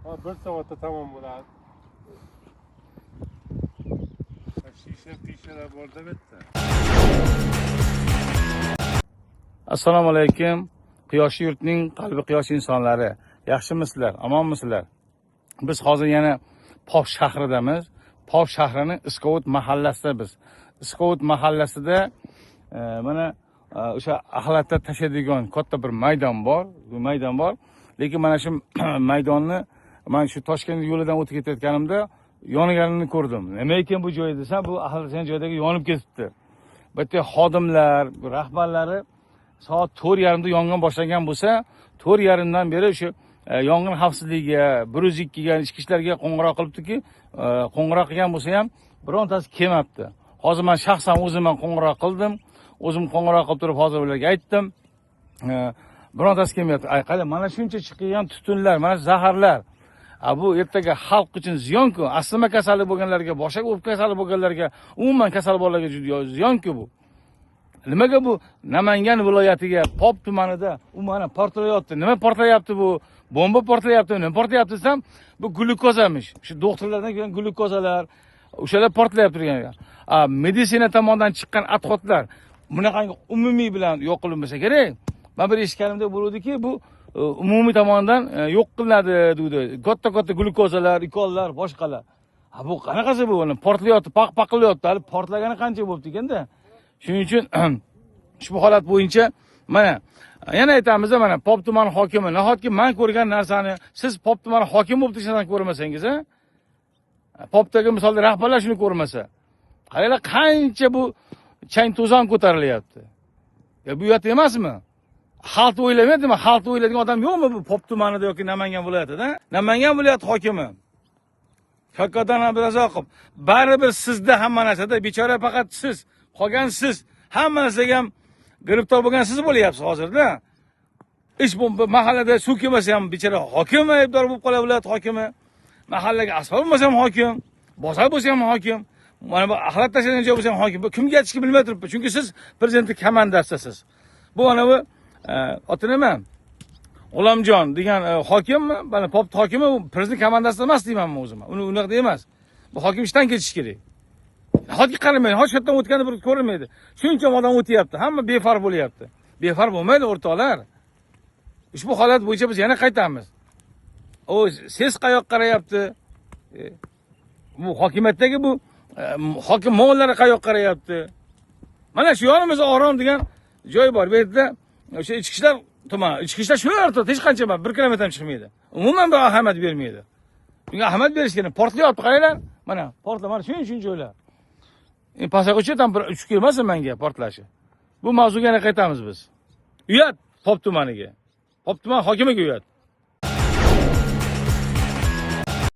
Bir soatda tamom bo'ladi. Shisha borda bitta. Assalomu alaykum. Quyoshli yurtning qalbi quyosh insonlari. Yaxshimisizlar? Omonmisizlar? Biz hozir yana Pop shahridamiz. Pop shahrining Iskovat mahallasida biz. Iskovat mahallasida mana o'sha axlatda tashlaydigan katta bir maydon bor. Bu maydon bor. Lekin mana shu maydonni men shu Toshkent yo'lidan o'tib ketayotganimda yonganini ko'rdim. Nima ekan bu joy desam, bu ahlatdan joydagi yonib ketibdi. Bitta xodimlar, rahbarlari soat 4:30da yong'in boshlangan bo'lsa, 4:30dan beri shu yong'in xavfsizligiga 102 ga ichki ishlarga qo'ng'iroq qilibdiki, qo'ng'iroq qilgan bo'lsa ham birontasi kelmabdi. Hozir men shaxsan o'zim qo'ng'iroq qildim. O'zim qo'ng'iroq qilib turib hozir ularga aytdim. Birontasi kelmayapti. Qara, mana shuncha chiqqan tutunlar, mana zaharlar. Bu ertaga xalq uchun ziyon-ku. Asma kasali bo'lganlarga, boshqa o'pka kasali bo'lganlarga, umuman kasal bolalarga juda ziyon-ku bu. Nimaga bu Namangan viloyatiga Pop tumanida mana portlayapti? Nima portlayapti bu? Bomba portlayapti, nima portlayapti desam, bu glyukozamish. Shu doktorlardan kelgan glyukozalar, o'shalar portlayapti turgan. Meditsina tomonidan chiqqan adxotlar bunaqangi umumiy bilan yo'q qilinmasa kerak. Men bir eshitganimda bo'luvdiki, bu umumiy tomonidan yo'q qilinadi dedi. Katta glyukozalar, ikollar, boshqalar. Bu qanaqasi bu? Portlayapti, paq qilyapti. Hali portlagani qancha bo'libdi ekanda? Shuning uchun ushbu holat bo'yicha mana yana aytamiz, mana Pop tumani hokimi, nahotki men ko'rgan narsani siz Pop tumani hokimi bo'lib turishdan ko'rmasangiz, Popdagi misolda rahbarlar shuni ko'rmasa, qaranglar qancha bu chang to'zon ko'tarilyapti. Bu yerda emasmi? Xalq o'ylamaydimi? Xalq o'ylaydigan odam yo'qmi bu Pop tumanida yoki Namangan viloyatida? Namangan viloyat hokimi Shavkatjon Abdurazzoqov, baribir sizda hamma narsada bechora faqat siz, qolgan siz, hamma narsaga ham giribtor bo'lgan siz bo'lyapsiz hozirda. Ish bu mahallada suv kelmasa ham bechora hokim aybdor bo'lib qoladi, viloyat hokimi. Mahallaga asfalt bo'lmasa ham hokim, bozor bo'lsa ham hokim, mana bu axlat tashlangan joy bo'lsa ham hokim. Bu kimga aytishni bilmay turibdi. Chunki siz prezidentning komandasisiz. Bu ana bu oti nima? G'ulomjon degan hokimmi? Mana Pop hokimi prezident komandasida emas deyman men o'zim. Uni unaqa emas. Bu hokim ishdan ketishi kerak. Hozir qaramaydi, hozir yerdan o'tgani bir ko'rinmaydi. Shuncha odam o'tyapti, hamma befarq bo'lyapti. Befarq bo'lmaydi o'rtoqlar. Ushbu holat bo'yicha biz yana qaytamiz. Siz qayoqqa qarayapti? Bu hokimiyatdagi bu hokim mo'g'illari qayoqqa qarayapti? Mana shu yonimiz Orom degan joy bor. Bu yerda o'sha ichki ishlar tuman, ichki ishlar shu yerda hech qancha 1 kilometr ham chiqmaydi. Umuman bir ahamiyat bermaydi. Bunga ahamiyat berish kerak. Portlayapti, qaranglar. Mana portla, mana shuncha joylar. Pasagochi tam 3 kelmasin menga portlashi. Bu mavzuga yana qaytamiz biz. Uyat Pop tumaniga. Pop tuman hokimiga uyat.